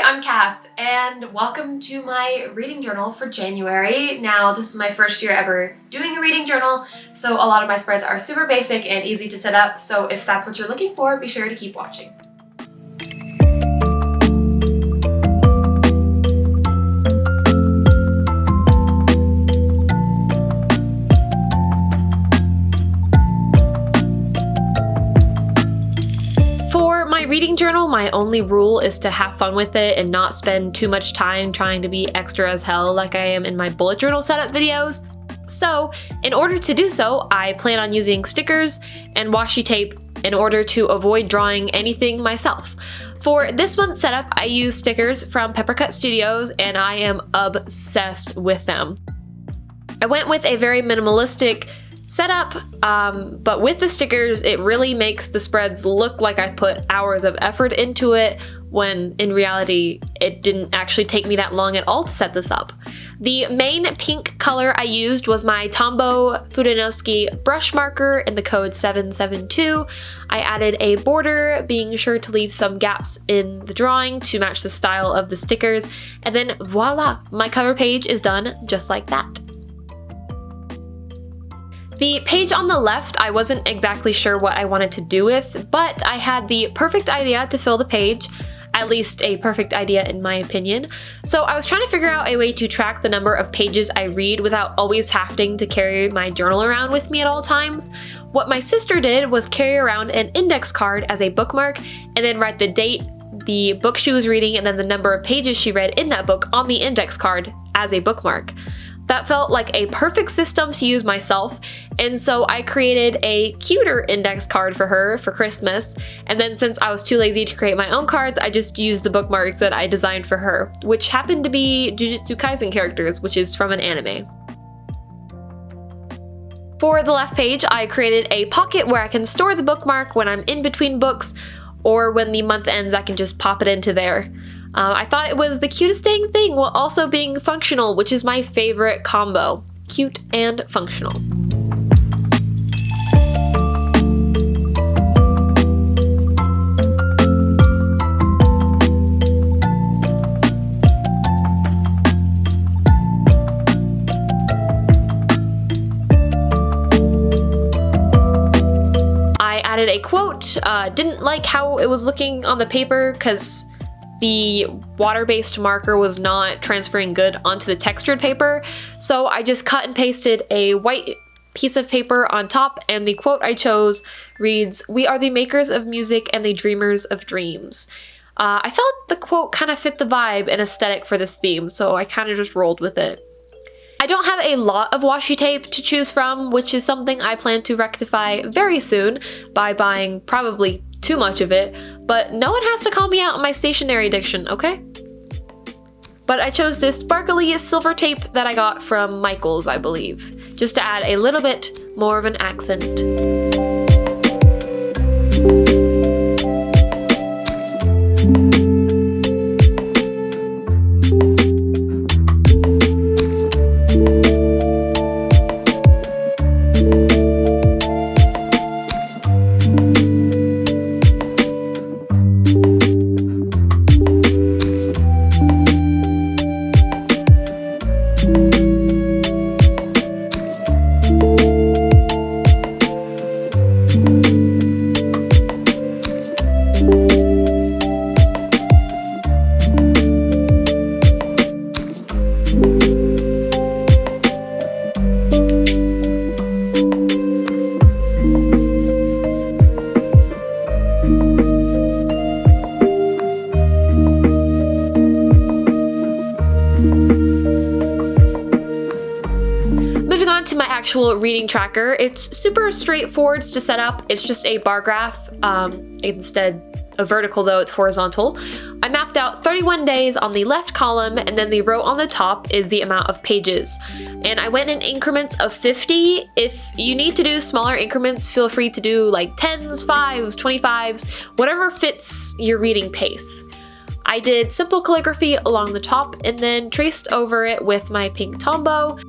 I'm Cass, and welcome to my reading journal for January. Now, this is my first year ever doing a reading journal, so a lot of my spreads are super basic and easy to set up, so if that's what you're looking for, be sure to keep watching. Reading journal, my only rule is to have fun with it and not spend too much time trying to be extra as hell like I am in my bullet journal setup videos. So, in order to do so, I plan on using stickers and washi tape in order to avoid drawing anything myself. For this month's setup, I use stickers from Peppercut Studios and I am obsessed with them. I went with a very minimalistic setup, but with the stickers, it really makes the spreads look like I put hours of effort into it, when in reality, it didn't actually take me that long at all to set this up. The main pink color I used was my Tombow Fudenosuke brush marker in the code 772. I added a border, being sure to leave some gaps in the drawing to match the style of the stickers, and then voila, my cover page is done just like that. The page on the left, I wasn't exactly sure what I wanted to do with, but I had the perfect idea to fill the page, at least a perfect idea in my opinion. So I was trying to figure out a way to track the number of pages I read without always having to carry my journal around with me at all times. What my sister did was carry around an index card as a bookmark and then write the date, the book she was reading, and then the number of pages she read in that book on the index card as a bookmark. That felt like a perfect system to use myself, and so I created a cuter index card for her for Christmas, and then since I was too lazy to create my own cards, I just used the bookmarks that I designed for her, which happened to be Jujutsu Kaisen characters, which is from an anime. For the left page, I created a pocket where I can store the bookmark when I'm in between books, or when the month ends, I can just pop it into there. I thought it was the cutest dang thing while also being functional, which is my favorite combo. Cute and functional. I added a quote. Didn't like how it was looking on the paper because the water-based marker was not transferring good onto the textured paper, so I just cut and pasted a white piece of paper on top, and the quote I chose reads, "We are the makers of music and the dreamers of dreams." I felt the quote kind of fit the vibe and aesthetic for this theme, so I kind of just rolled with it. I don't have a lot of washi tape to choose from, which is something I plan to rectify very soon by buying probably too much of it, but no one has to call me out on my stationery addiction, okay? But I chose this sparkly silver tape that I got from Michael's, I believe, just to add a little bit more of an accent. Actual reading tracker. It's super straightforward to set up. It's just a bar graph, instead of vertical though it's horizontal. I mapped out 31 days on the left column, and then the row on the top is the amount of pages. And I went in increments of 50. If you need to do smaller increments, feel free to do like 10s, 5s, 25s, whatever fits your reading pace. I did simple calligraphy along the top and then traced over it with my pink Tombow.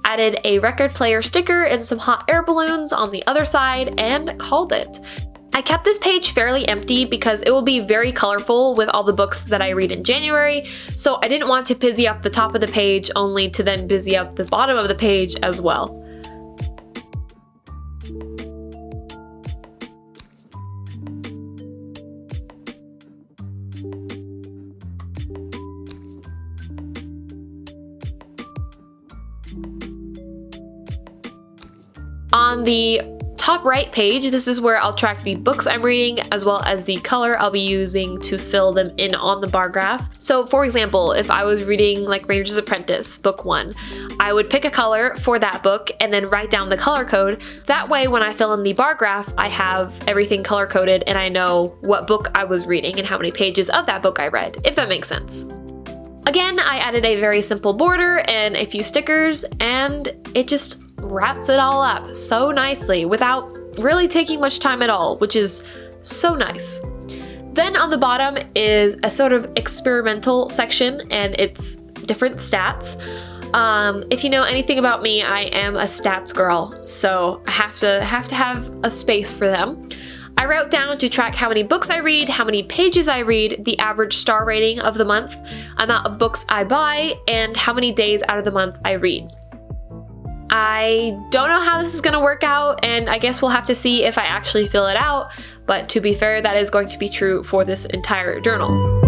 Added a record player sticker and some hot air balloons on the other side and called it. I kept this page fairly empty because it will be very colorful with all the books that I read in January, so I didn't want to busy up the top of the page only to then busy up the bottom of the page as well. On the top right page, this is where I'll track the books I'm reading as well as the color I'll be using to fill them in on the bar graph. So for example, if I was reading like Ranger's Apprentice, book 1, I would pick a color for that book and then write down the color code. That way when I fill in the bar graph, I have everything color coded and I know what book I was reading and how many pages of that book I read, if that makes sense. Again, I added a very simple border and a few stickers, and it just wraps it all up so nicely without really taking much time at all, which is so nice. Then on the bottom is a sort of experimental section, and it's different stats. If you know anything about me, I am a stats girl, so I have to have a space for them. I wrote down to track how many books I read, how many pages I read, the average star rating of the month, amount of books I buy, and how many days out of the month I read. I don't know how this is going to work out, and I guess we'll have to see if I actually fill it out, but to be fair, that is going to be true for this entire journal.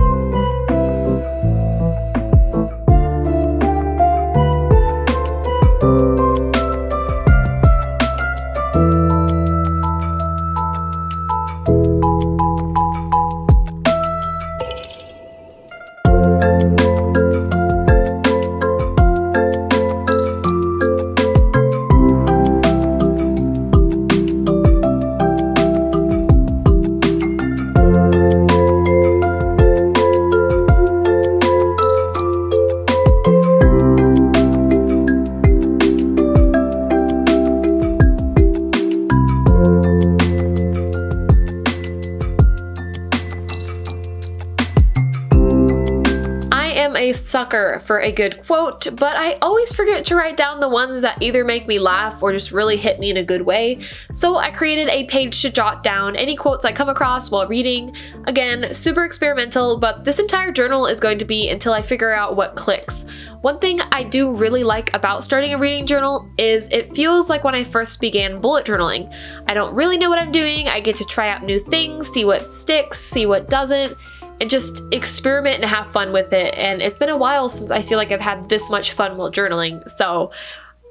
A sucker for a good quote, but I always forget to write down the ones that either make me laugh or just really hit me in a good way, so I created a page to jot down any quotes I come across while reading. Again, super experimental, but this entire journal is going to be until I figure out what clicks. One thing I do really like about starting a reading journal is it feels like when I first began bullet journaling. I don't really know what I'm doing, I get to try out new things, see what sticks, see what doesn't, and just experiment and have fun with it. And it's been a while since I feel like I've had this much fun while journaling, so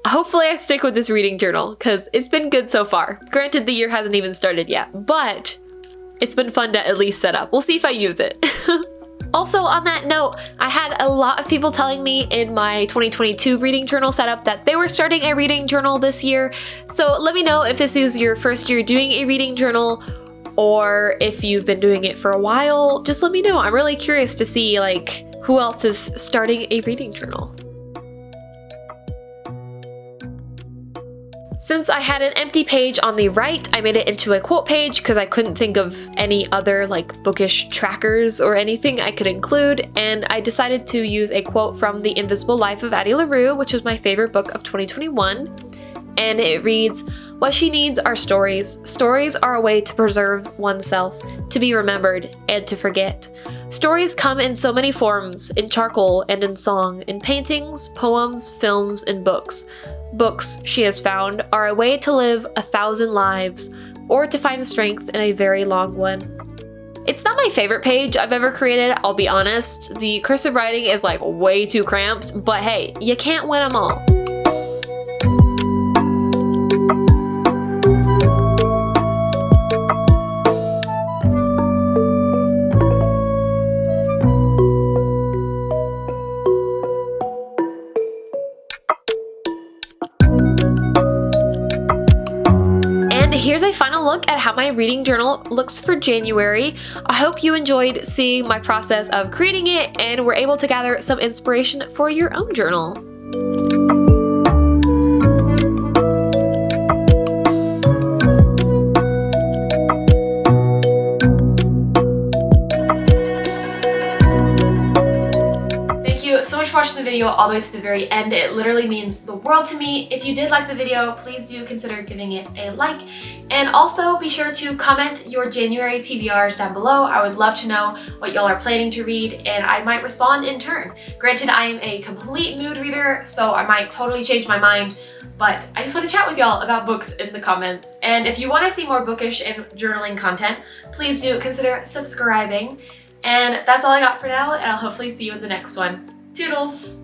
hopefully I stick with this reading journal because it's been good so far. Granted, the year hasn't even started yet, but it's been fun to at least set up. We'll see if I use it. Also, on that note, I had a lot of people telling me in my 2022 reading journal setup that they were starting a reading journal this year, so let me know if this is your first year doing a reading journal, or if you've been doing it for a while. Just let me know. I'm really curious to see like who else is starting a reading journal. Since I had an empty page on the right, I made it into a quote page because I couldn't think of any other like bookish trackers or anything I could include, and I decided to use a quote from The Invisible Life of Addie LaRue, which was my favorite book of 2021. And it reads, "What she needs are stories. Stories are a way to preserve oneself, to be remembered, and to forget. Stories come in so many forms, in charcoal and in song, in paintings, poems, films, and books. Books, she has found, are a way to live 1,000 lives, or to find strength in a very long one." It's not my favorite page I've ever created, I'll be honest. The cursive writing is like way too cramped, but hey, you can't win them all. Here's a final look at how my reading journal looks for January. I hope you enjoyed seeing my process of creating it and were able to gather some inspiration for your own journal. so much for watching the video all the way to the very end. It literally means the world to me. If you did like the video, please do consider giving it a like. And also be sure to comment your January TBRs down below. I would love to know what y'all are planning to read, and I might respond in turn. Granted, I am a complete mood reader, so I might totally change my mind, but I just want to chat with y'all about books in the comments. And if you want to see more bookish and journaling content, please do consider subscribing. And that's all I got for now, and I'll hopefully see you in the next one. Toodles!